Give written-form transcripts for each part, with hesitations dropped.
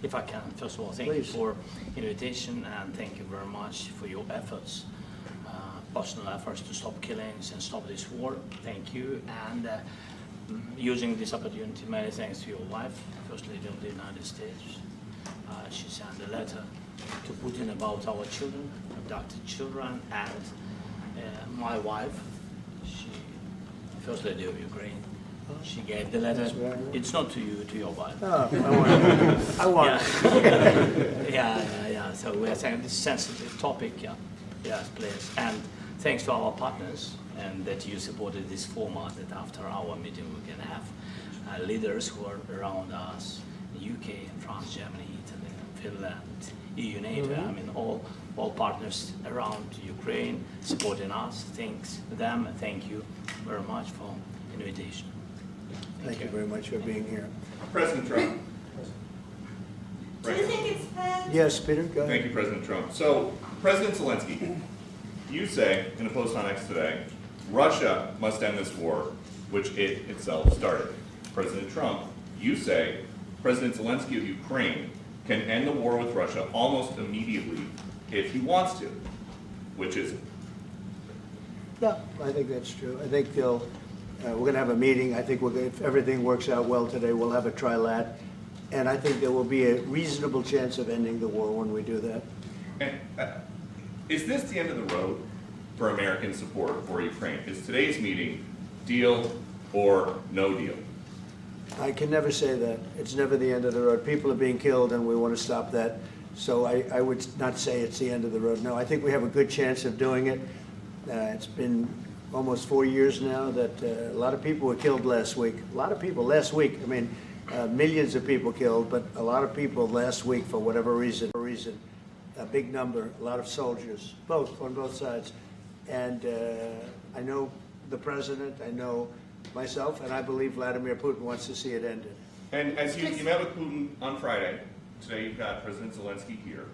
if I can, first of all, thank you for invitation and thank you very much for your efforts, personal efforts to stop killings and stop this war. Thank you. And using this opportunity, many thanks to your wife, First Lady of the United States. She sent a letter to Putin about our children, abducted children, and my wife, First Lady of Ukraine. She gave the letter. It's not to you, to your wife. Oh, I want it. Yeah. So we're saying this sensitive topic, yes, please. And thanks to our partners, and that you supported this format, that after our meeting we can have leaders who are around us, UK, France, Germany, Italy, Finland, EU, NATO, I mean all partners around Ukraine supporting us. Thanks to them, and thank you very much for invitation. Thank you very much for being here. President Trump. Do you think it's fair? Yes, Peter, go ahead. Thank you, President Trump. So, President Zelenskyy, you say in a post on X today, Russia must end this war, which it itself started. President Trump, you say President Zelenskyy of Ukraine can end the war with Russia almost immediately if he wants to. Which is it? Yeah, I think that's true. I think we're going to have a meeting. I think if everything works out well today, we'll have a trilat. And I think there will be a reasonable chance of ending the war when we do that. And is this the end of the road for American support for Ukraine? Is today's meeting deal or no deal? I can never say that. It's never the end of the road. People are being killed and we want to stop that. So I would not say it's the end of the road. No, I think we have a good chance of doing it. It's been almost 4 years now that a lot of people were killed last week. A lot of people last week. I mean, millions of people killed, but a lot of people last week for whatever reason. A big number, a lot of soldiers, on both sides. And I know the president, I know myself, and I believe Vladimir Putin wants to see it ended. And as you met with Putin on Friday, today you've got President Zelenskyy here.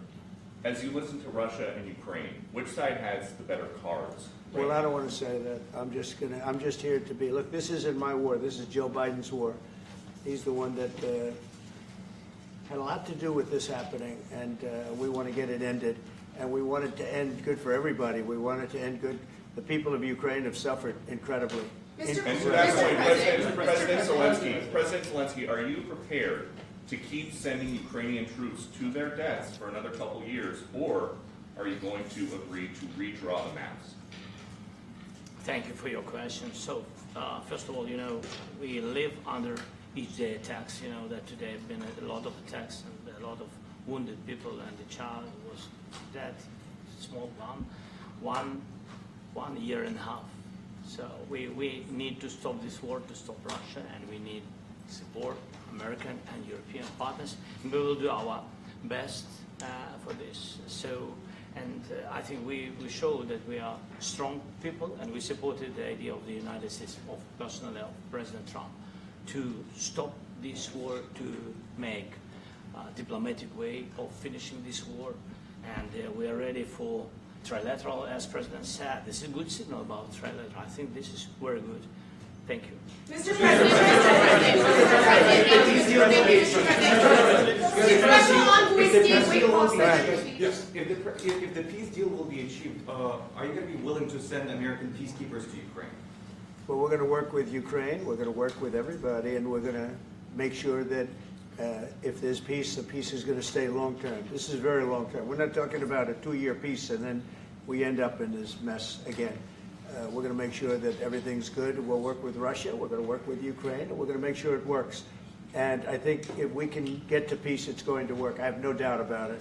As you listen to Russia and Ukraine, which side has the better cards? Well, I don't want to say that. I'm just here to be. Look, this isn't my war. This is Joe Biden's war. He's the one that had a lot to do with this happening, and we want to get it ended. And we want it to end good for everybody. We want it to end good. The people of Ukraine have suffered incredibly. And to that point, President Zelenskyy, are you prepared to keep sending Ukrainian troops to their deaths for another couple years, or are you going to agree to redraw the maps? Thank you for your question. So, first of all, we live under each day attacks. That today have been a lot of attacks and a lot of wounded people, and the child was dead, small one year and a half. So we need to stop this war, to stop Russia, and we need support American and European partners. And we will do our best for this. So, and I think we show that we are strong people, and we supported the idea of the United States, of personally of President Trump, to stop this war, to make a diplomatic way of finishing this war. And we are ready for trilateral, as President said. This is a good signal about trilateral. I think this is very good. Thank you. Mr. President, if the peace deal will be achieved, are you going to be willing to send American peacekeepers to Ukraine? Well, we're going to work with Ukraine. We're going to work with everybody, and we're going to make sure that if there's peace, the peace is going to stay long term. This is very long term. We're not talking about a 2-year peace and then we end up in this mess again. We're going to make sure that everything's good. We'll work with Russia. We're going to work with Ukraine, and we're going to make sure it works. And I think if we can get to peace, it's going to work. I have no doubt about it.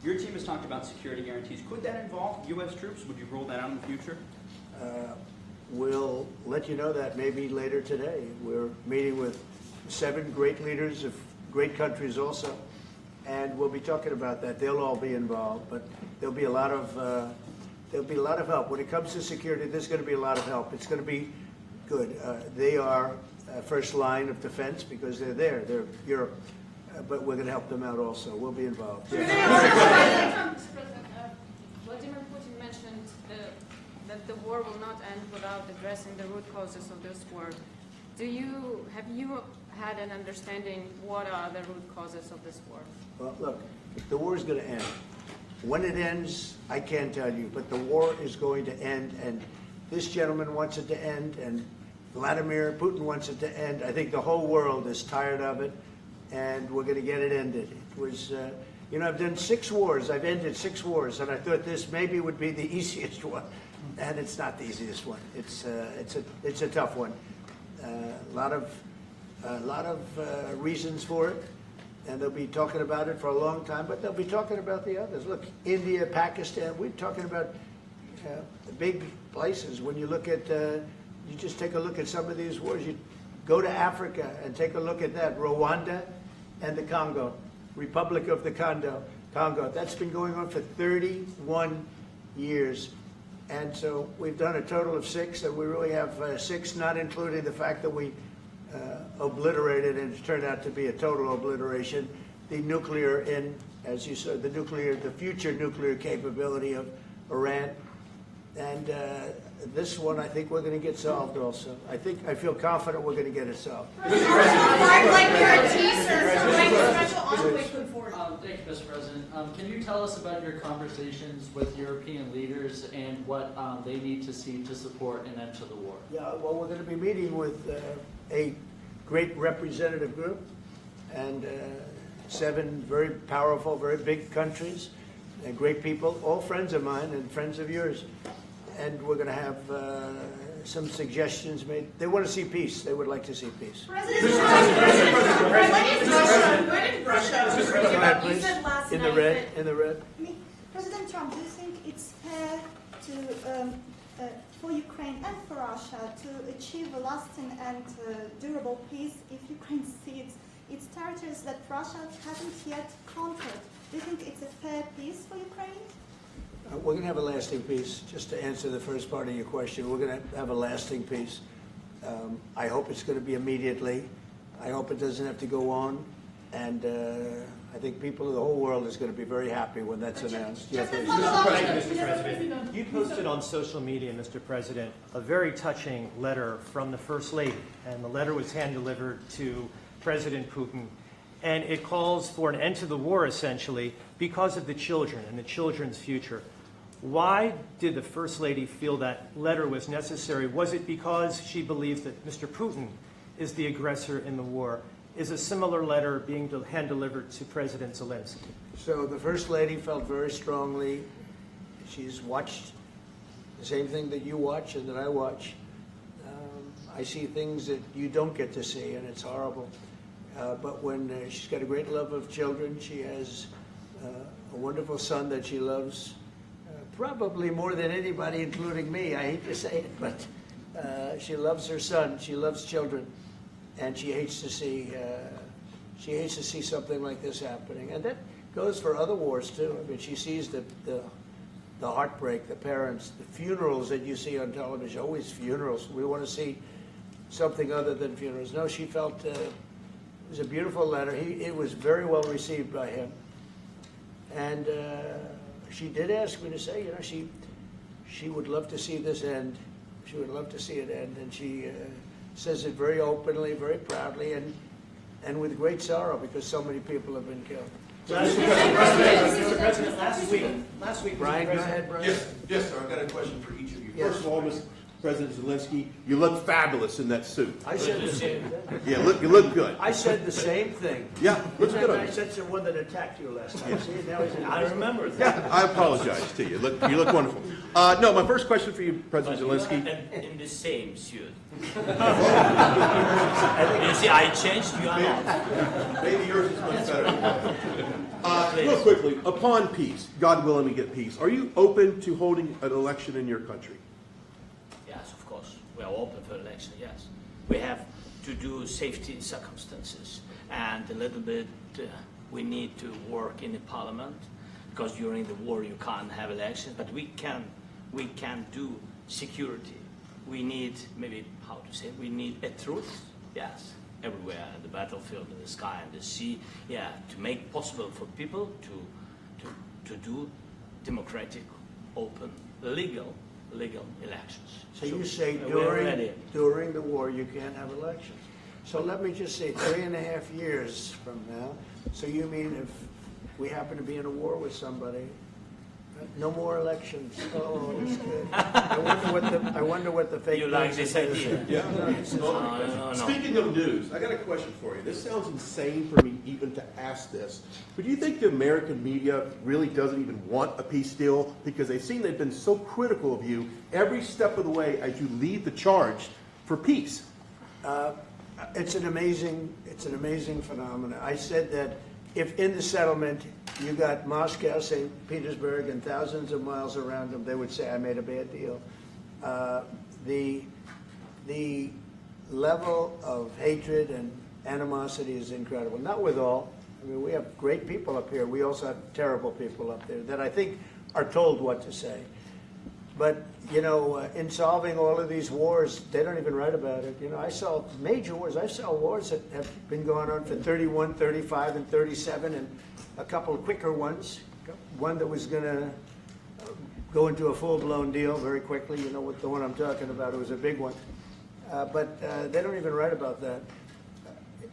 Your team has talked about security guarantees. Could that involve U.S. troops? Would you roll that out in the future? We'll let you know that maybe later today. We're meeting with 7 great leaders of great countries also, and we'll be talking about that. They'll all be involved, but there'll be a lot of help when it comes to security. There's going to be a lot of help. It's going to be good. They are first line of defense because they're there. They're Europe, but we're going to help them out also. We'll be involved. President Vladimir Putin mentioned that the war will not end without addressing the root causes of this war. Have you had an understanding what are the root causes of this war? Well, look, the war is going to end. When it ends, I can't tell you, but the war is going to end, and this gentleman wants it to end, and Vladimir Putin wants it to end. I think the whole world is tired of it, and we're going to get it ended. It was, I've done 6 wars. I've ended 6 wars, and I thought this maybe would be the easiest one, and it's not the easiest one. It's a tough one. A lot of reasons for it, and they'll be talking about it for a long time, but they'll be talking about the others. Look, India, Pakistan, we're talking about the big places. When you look at, you just take a look at some of these wars. You go to Africa and take a look at that. Rwanda and the Congo, Republic of the Congo. That's been going on for 31 years. And so we've done a total of 6, and we really have 6, not including the fact that we obliterated, and it turned out to be a total obliteration, the nuclear, as you said, the future nuclear capability of Iran. And this one, I think we're going to get solved also. I feel confident we're going to get it solved. Like you're a teaser, like a special envoy put forward. Thank you, Mr. President. Can you tell us about your conversations with European leaders and what they need to see to support an end to the war? Yeah, well, we're going to be meeting with a great representative group and 7 very powerful, very big countries and great people, all friends of mine and friends of yours. And we're going to have some suggestions made. They want to see peace. They would like to see peace. President Trump, when is Russia? Go ahead, You please. said last In the night red, that- in the red. President Trump, do you think it's fair to, for Ukraine and for Russia to achieve a lasting and durable peace if Ukraine cedes its territories that Russia hasn't yet conquered? Do you think it's a fair peace for Ukraine? We're going to have a lasting peace. Just to answer the first part of your question, we're going to have a lasting peace. I hope it's going to be immediately. I hope it doesn't have to go on. And I think people of the whole world is going to be very happy when that's announced. Yeah, please. Mr. President, you posted on social media, Mr. President, a very touching letter from the First Lady, and the letter was hand-delivered to President Putin, and it calls for an end to the war, essentially, because of the children and the children's future. Why did the First Lady feel that letter was necessary? Was it because she believes that Mr. Putin is the aggressor in the war? Is a similar letter being hand-delivered to President Zelenskyy? So the First Lady felt very strongly. She's watched the same thing that you watch and that I watch. I see things that you don't get to see, and it's horrible. But when she's got a great love of children, she has a wonderful son that she loves, probably more than anybody, including me. I hate to say it, but she loves her son. She loves children. And she hates to see something like this happening, and that goes for other wars too. I mean, she sees the heartbreak, the parents, the funerals that you see on television. Always funerals. We want to see something other than funerals. No, she felt it was a beautiful letter. It was very well received by him, and she did ask me to say, she would love to see this end. She would love to see it end, and she says it very openly, very proudly, and with great sorrow because so many people have been killed. Mr. President, last week, Brian, go ahead, Brian. Yes, sir. I've got a question for each of you. Yes. First of all, Mr. President Zelenskyy, you look fabulous in that suit. I said the same thing. Yeah, you look good. I said the same thing. Yeah, looks good on I you. said the one that attacked you last time. See, now he's I remember that. Yeah, I apologize to you. You look wonderful. No, my first question for you, President Zelenskyy. In the same suit. You see, I changed, you are not. Maybe yours is much better. Real quickly, upon peace, God willing we get peace, are you open to holding an election in your country? Yes, of course. We are open for election, yes. We have to do safety circumstances, and a little bit we need to work in the parliament, because during the war you can't have elections, but we can do security. We need, maybe, how to say, we need a truth, yes, everywhere, in the battlefield, in the sky, in the sea, yeah, to make possible for people to do democratic, open, legal legal elections. So you say we're ready. during the war you can't have elections. So let me just say 3.5 years from now, so you mean if we happen to be in a war with somebody, no more elections? Oh, that's good. I wonder what the fake You like news this is. idea? Yeah. No. Speaking of news, I got a question for you. This sounds insane for me even to ask this, but do you think the American media really doesn't even want a peace deal because they've seen they've been so critical of you every step of the way as you lead the charge for peace? It's an amazing phenomenon. I said that if in the settlement you got Moscow, St. Petersburg, and thousands of miles around them, they would say, I made a bad deal. The level of hatred and animosity is incredible. Not with all. I mean, we have great people up here. We also have terrible people up there that I think are told what to say. But, you know, in solving all of these wars, they don't even write about it. You know, I saw major wars. I saw wars that have been going on for 31, 35, and 37, and a couple of quicker ones. One that was going to go into a full-blown deal very quickly. You know what the one I'm talking about. It was a big one. But they don't even write about that.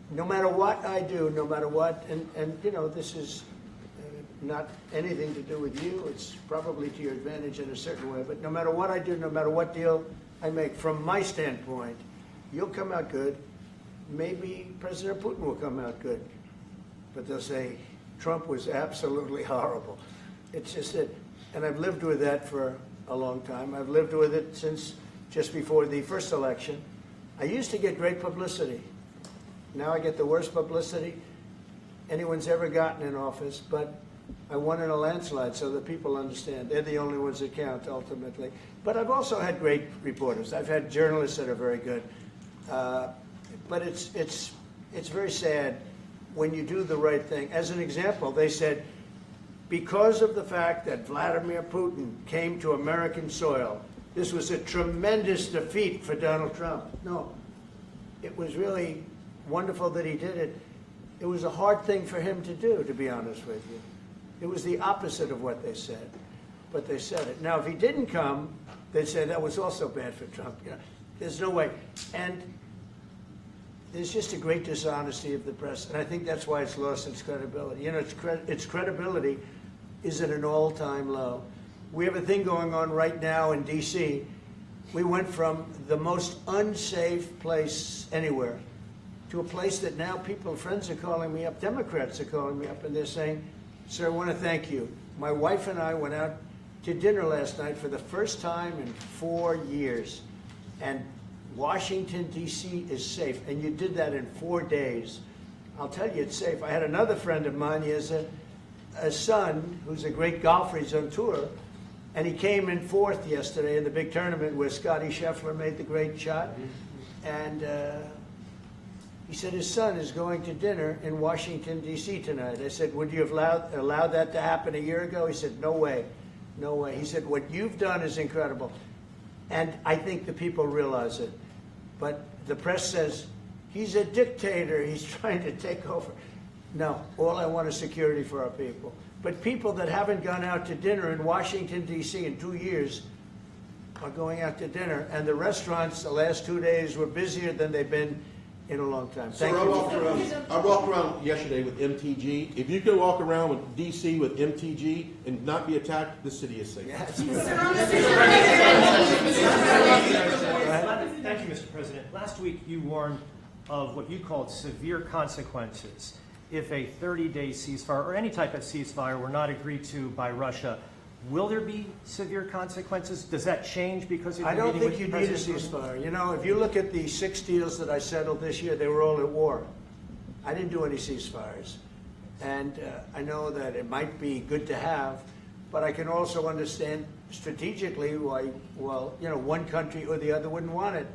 No matter what I do, no matter what, and you know, this is not anything to do with you. It's probably to your advantage in a certain way. But no matter what I do, no matter what deal I make, from my standpoint, you'll come out good. Maybe President Putin will come out good. But they'll say, Trump was absolutely horrible. It's just it. And I've lived with that for a long time. I've lived with it since just before the first election. I used to get great publicity. Now I get the worst publicity anyone's ever gotten in office, but I won in a landslide, so that people understand. They're the only ones that count, ultimately. But I've also had great reporters. I've had journalists that are very good. But it's very sad when you do the right thing. As an example, they said, because of the fact that Vladimir Putin came to American soil, this was a tremendous defeat for Donald Trump. No, it was really wonderful that he did it. It was a hard thing for him to do, to be honest with you. It was the opposite of what they said, but they said it. Now, if he didn't come, they'd say that was also bad for Trump. You know, there's no way. And there's just a great dishonesty of the press, and I think that's why it's lost its credibility. You know, its credibility is at an all-time low. We have a thing going on right now in D.C. We went from the most unsafe place anywhere to a place that now people, friends are calling me up, Democrats are calling me up, and they're saying, sir, I want to thank you. My wife and I went out to dinner last night for the first time in 4 years, and Washington, D.C. is safe, and you did that in 4 days. I'll tell you, it's safe. I had another friend of mine, he has a son who's a great golfer, he's on tour, and he came in fourth yesterday in the big tournament where Scotty Scheffler made the great shot, and he said his son is going to dinner in Washington, D.C. tonight. I said, would you have allowed that to happen a year ago? He said, no way, no way. He said, what you've done is incredible. And I think the people realize it. But the press says, he's a dictator, he's trying to take over. No, all I want is security for our people. But people that haven't gone out to dinner in Washington, D.C. in 2 years are going out to dinner. And the restaurants the last 2 days were busier than they've been in a long time. Thank Sir, you. I walked around yesterday with MTG. If you can walk around with DC with MTG and not be attacked, the city is safe. Yes. Sir, on the Thank you, Mr. President. Last week you warned of what you called severe consequences if a 30-day ceasefire or any type of ceasefire were not agreed to by Russia. Will there be severe consequences? Does that change because of I the don't meeting think you with need a President Putin? ceasefire. You know, if you look at the 6 deals that I settled this year, they were all at war. I didn't do any ceasefires. And I know that it might be good to have, but I can also understand strategically why, well, you know, one country or the other wouldn't want it.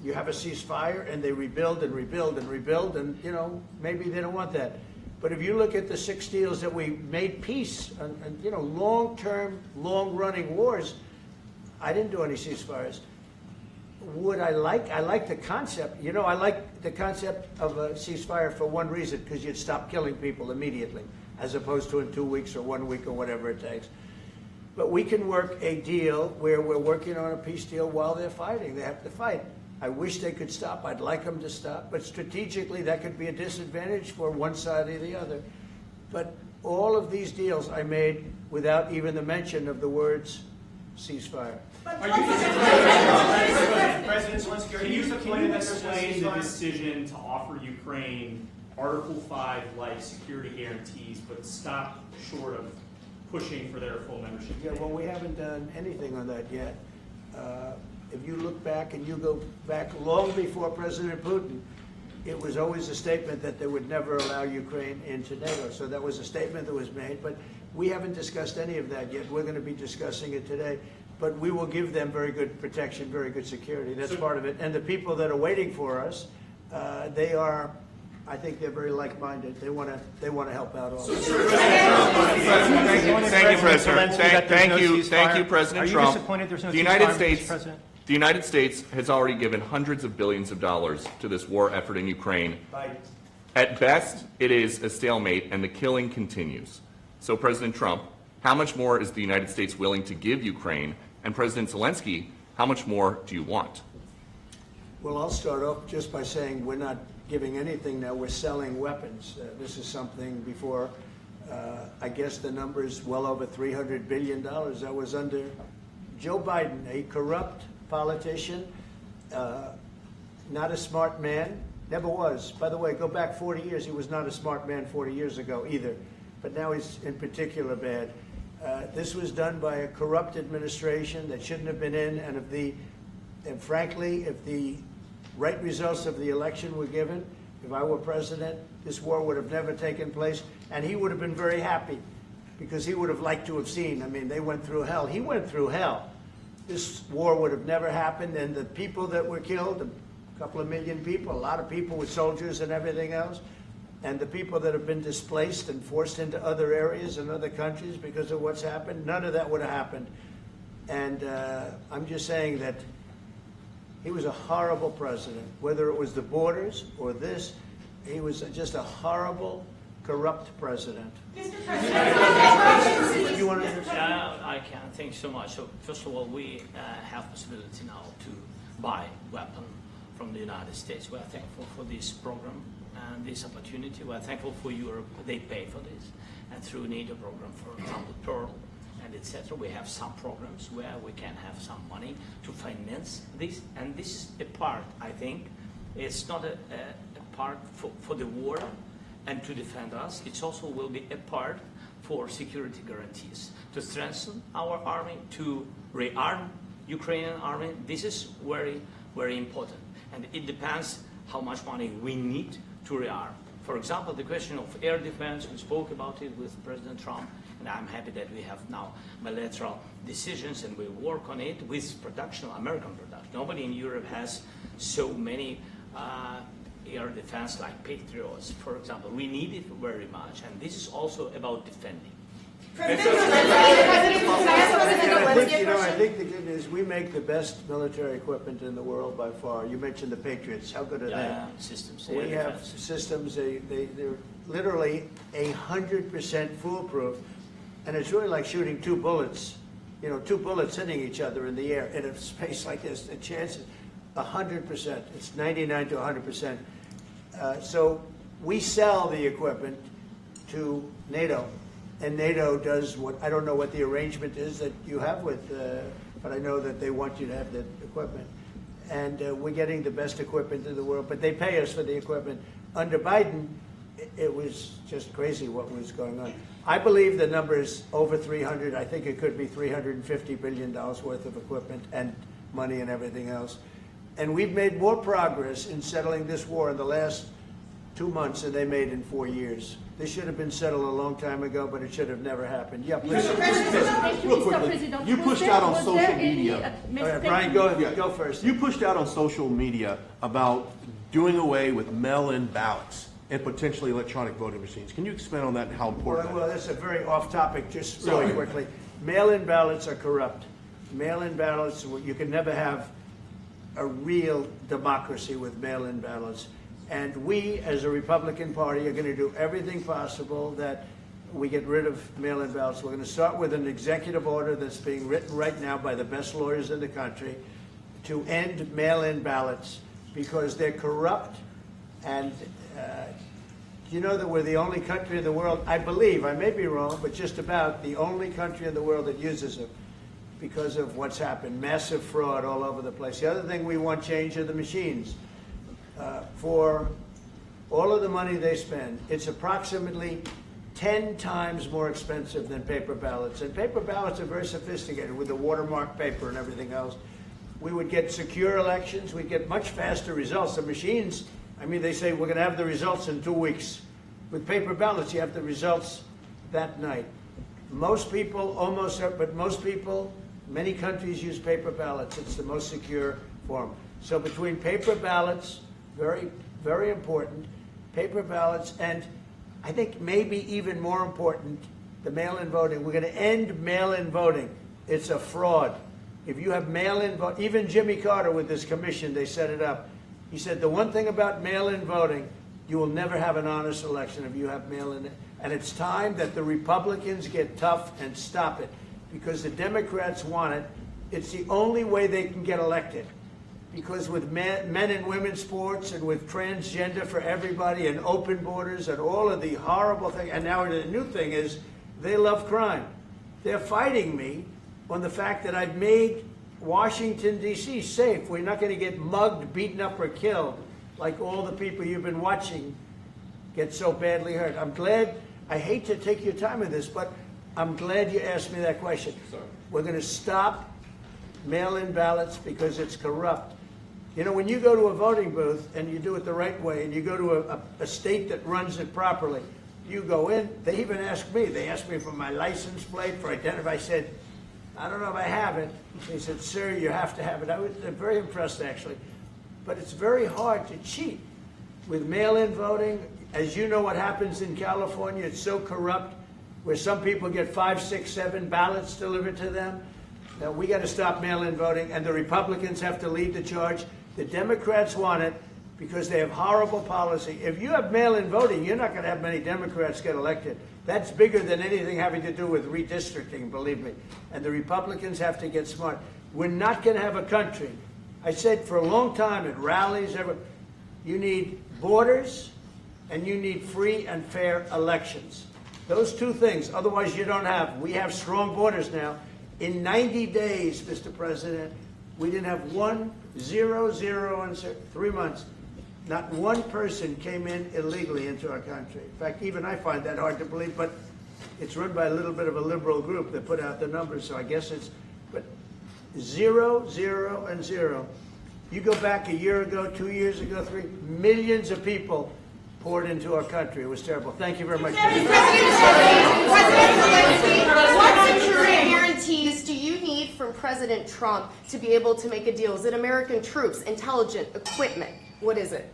You have a ceasefire and they rebuild and rebuild and rebuild, and, you know, maybe they don't want that. But if you look at the 6 deals that we made peace and you know, long-term, long-running wars, I didn't do any ceasefires. Would I like the concept. You know, I like the concept of a ceasefire for one reason, because you'd stop killing people immediately, as opposed to in 2 weeks or 1 week or whatever it takes. But we can work a deal where we're working on a peace deal while they're fighting. They have to fight. I wish they could stop. I'd like them to stop. But strategically, that could be a disadvantage for one side or the other. But all of these deals I made without even the mention of the words ceasefire. President Zelenskyy, Can you explain the decision to offer Ukraine Article 5-like security guarantees, but stop short of pushing for their full membership? Yeah, well, we haven't done anything on that yet. If you look back and you go back long before President Putin, it was always a statement that they would never allow Ukraine into NATO. So that was a statement that was made, but we haven't discussed any of that yet. We're going to be discussing it today. But we will give them very good protection, very good security. That's part of it. And the people that are waiting for us, they are, I think they're very like-minded. They want to help out all. Thank you, President. Thank you, President Trump. Are you disappointed there's no ceasefire, Mr. President? The United States has already given hundreds of billions of dollars to this war effort in Ukraine. At best, it is a stalemate, and the killing continues. So, President Trump, how much more is the United States willing to give Ukraine? And President Zelenskyy, how much more do you want? Well, I'll start off just by saying we're not giving anything now. We're selling weapons. This is something before, I guess the number is well over $300 billion. That was under Joe Biden, a corrupt politician, not a smart man, never was. By the way, go back 40 years, he was not a smart man 40 years ago either, but now he's in particular bad. This was done by a corrupt administration that shouldn't have been in, and frankly, if the right results of the election were given, if I were president, this war would have never taken place, and he would have been very happy, because he would have liked to have seen. I mean, they went through hell. He went through hell. This war would have never happened, and the people that were killed, a couple of million people, a lot of people with soldiers and everything else, and the people that have been displaced and forced into other areas and other countries because of what's happened, none of that would have happened. And I'm just saying that he was a horrible president. Whether it was the borders or this, he was just a horrible, corrupt president. Mr. President, You want to I can. Thank you so much. So first of all, we have possibility now to buy weapon from the United States. We are thankful for this program and this opportunity. We are thankful for Europe. They pay for this. And through NATO program, for example, Pearl and etc., we have some programs where we can have some money to finance this. And this is a part, I think, it's not a part for the war and to defend us. It also will be a part for security guarantees, to strengthen our army, to rearm Ukrainian army. This is very, very important. And it depends how much money we need to rearm. For example, the question of air defense, we spoke about it with President Trump, and I'm happy that we have now bilateral decisions and we work on it with production, American production. Nobody in Europe has so many air defense like Patriots, for example. We need it very much, and this is also about defending. I think the good news, we make the best military equipment in the world by far. You mentioned the Patriots. How good are they? Systems. We have systems, they're literally 100% foolproof. And it's really like shooting two bullets, two bullets hitting each other in the air in a space like this. The chance is 100%. It's 99 to 100%. So we sell the equipment to NATO. And NATO does what, I don't know what the arrangement is that you have with, but I know that they want you to have the equipment. And we're getting the best equipment in the world, but they pay us for the equipment. Under Biden, it was just crazy what was going on. I believe the number is over 300. I think it could be $350 billion worth of equipment and money and everything else. And we've made more progress in settling this war in the last 2 months than they made in 4 years. This should have been settled a long time ago, but it should have never happened. Yeah, please. Real quickly, you pushed out on social media. All right, Brian, go first. You pushed out on social media about doing away with mail-in ballots and potentially electronic voting machines. Can you expand on that and how important Well, that's a very off-topic, just really quickly. Mail-in ballots are corrupt. Mail-in ballots, you can never have a real democracy with mail-in ballots. And we, as a Republican Party, are going to do everything possible that we get rid of mail-in ballots. We're going to start with an executive order that's being written right now by the best lawyers in the country to end mail-in ballots because they're corrupt. And you know that we're the only country in the world, I believe, I may be wrong, but just about the only country in the world that uses them because of what's happened. Massive fraud all over the place. The other thing we want change are the machines. For all of the money they spend, it's approximately 10 times more expensive than paper ballots. And paper ballots are very sophisticated with the watermark paper and everything else. We would get secure elections. We'd get much faster results. The machines, I mean, they say we're going to have the results in 2 weeks. With paper ballots, you have the results that night. Most people, but most people, many countries use paper ballots. It's the most secure form. So between paper ballots, very, very important, paper ballots, and I think maybe even more important, the mail-in voting. We're going to end mail-in voting. It's a fraud. If you have mail-in vote, even Jimmy Carter with this commission, they set it up. He said the one thing about mail-in voting, you will never have an honest election if you have mail-in. And it's time that the Republicans get tough and stop it because the Democrats want it. It's the only way they can get elected. Because with men and women's sports and with transgender for everybody and open borders and all of the horrible things, and now the new thing is they love crime. They're fighting me on the fact that I've made Washington, D.C. safe. We're not going to get mugged, beaten up, or killed like all the people you've been watching get so badly hurt. I'm glad, I hate to take your time with this, but I'm glad you asked me that question. Sorry. We're going to stop mail-in ballots because it's corrupt. You know, when you go to a voting booth and you do it the right way and you go to a state that runs it properly, you go in, they even ask me, they asked me for my license plate, for identify. I said, I don't know if I have it. They said, sir, you have to have it. I was very impressed, actually. But it's very hard to cheat with mail-in voting. As you know what happens in California, it's so corrupt, where some people get 5, 6, 7 ballots delivered to them. Now, we got to stop mail-in voting, and the Republicans have to lead the charge. The Democrats want it because they have horrible policy. If you have mail-in voting, you're not going to have many Democrats get elected. That's bigger than anything having to do with redistricting, believe me. And the Republicans have to get smart. We're not going to have a country. I said for a long time at rallies, you need borders and you need free and fair elections. Those two things, otherwise you don't have. We have strong borders now. In 90 days, Mr. President, we didn't have 0 in 3 months. Not one person came in illegally into our country. In fact, even I find that hard to believe, but it's run by a little bit of a liberal group that put out the numbers, so I guess it's, but 0, 0, and 0. You go back a year ago, 2 years ago, 3 millions of people poured into our country. It was terrible. Thank you very much. President Zelenskyy, what security guarantees do you need from President Trump to be able to make a deal? Is it American troops, intelligence, equipment? What is it?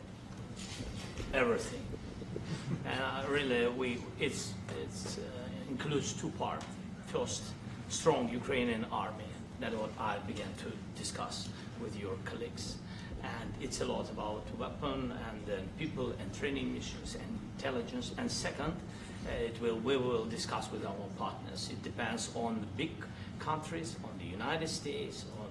Everything. And really, it includes 2 parts. First, strong Ukrainian army. That's what I began to discuss with your colleagues. And it's a lot about weapon and then people and training missions and intelligence. And second, we will discuss with our partners. It depends on the big countries, on the United States, on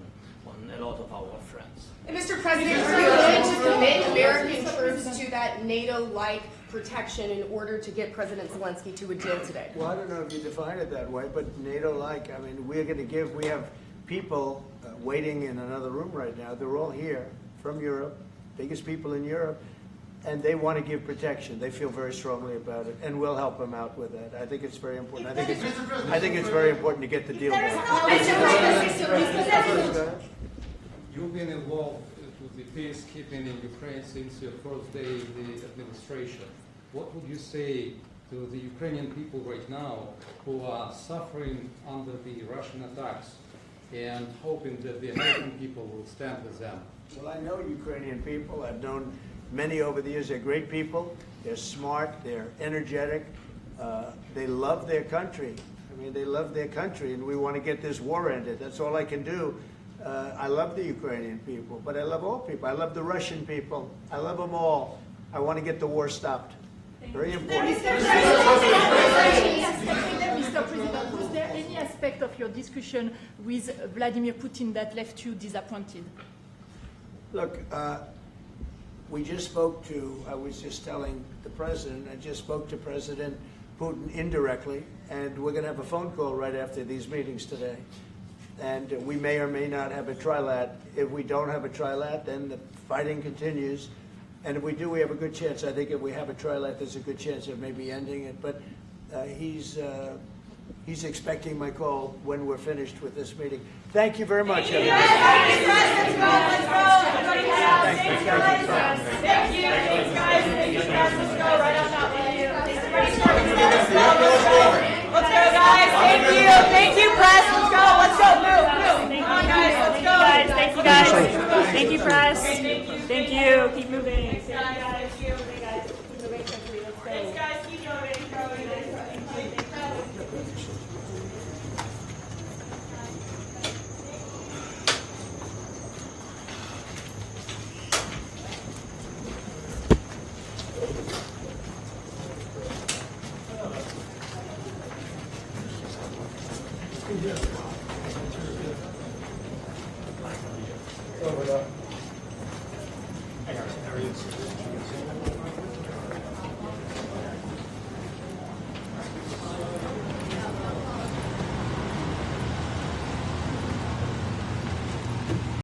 a lot of our friends. And Mr. President, are you willing to commit American troops to that NATO-like protection in order to get President Zelenskyy to a deal today? Well, I don't know if you define it that way, but NATO-like, I mean, we're going to give, we have people waiting in another room right now. They're all here from Europe, biggest people in Europe, and they want to give protection. They feel very strongly about it, and we'll help them out with that. I think it's very important. I think it's very important to get the deal done. You've been involved with the peacekeeping in Ukraine since your first day in the administration. What would you say to the Ukrainian people right now who are suffering under the Russian attacks and hoping that the American people will stand with them? Well, I know Ukrainian people. I've known many over the years. They're great people. They're smart. They're energetic. They love their country. I mean, they love their country, and we want to get this war ended. That's all I can do. I love the Ukrainian people, but I love all people. I love the Russian people. I love them all. I want to get the war stopped. Very important. Mr. President, was there any aspect of your discussion with Vladimir Putin that left you disappointed? Look, we just spoke to, I was just telling the president, I just spoke to President Putin indirectly, and we're going to have a phone call right after these meetings today. And we may or may not have a trilat. If we don't have a trilat, then the fighting continues. And if we do, we have a good chance. I think if we have a trilat, there's a good chance of maybe ending it. But he's expecting my call when we're finished with this meeting. Thank you very much, everybody. Let's go, guys. Thank you, press. Let's go. Let's go. Move. Come on, guys. Let's go. Thank you, guys. Thank you, press. Thank you. Keep moving. Thank you, guys. Keep moving quickly. Let's go. Thanks, guys. Keep going. How are you?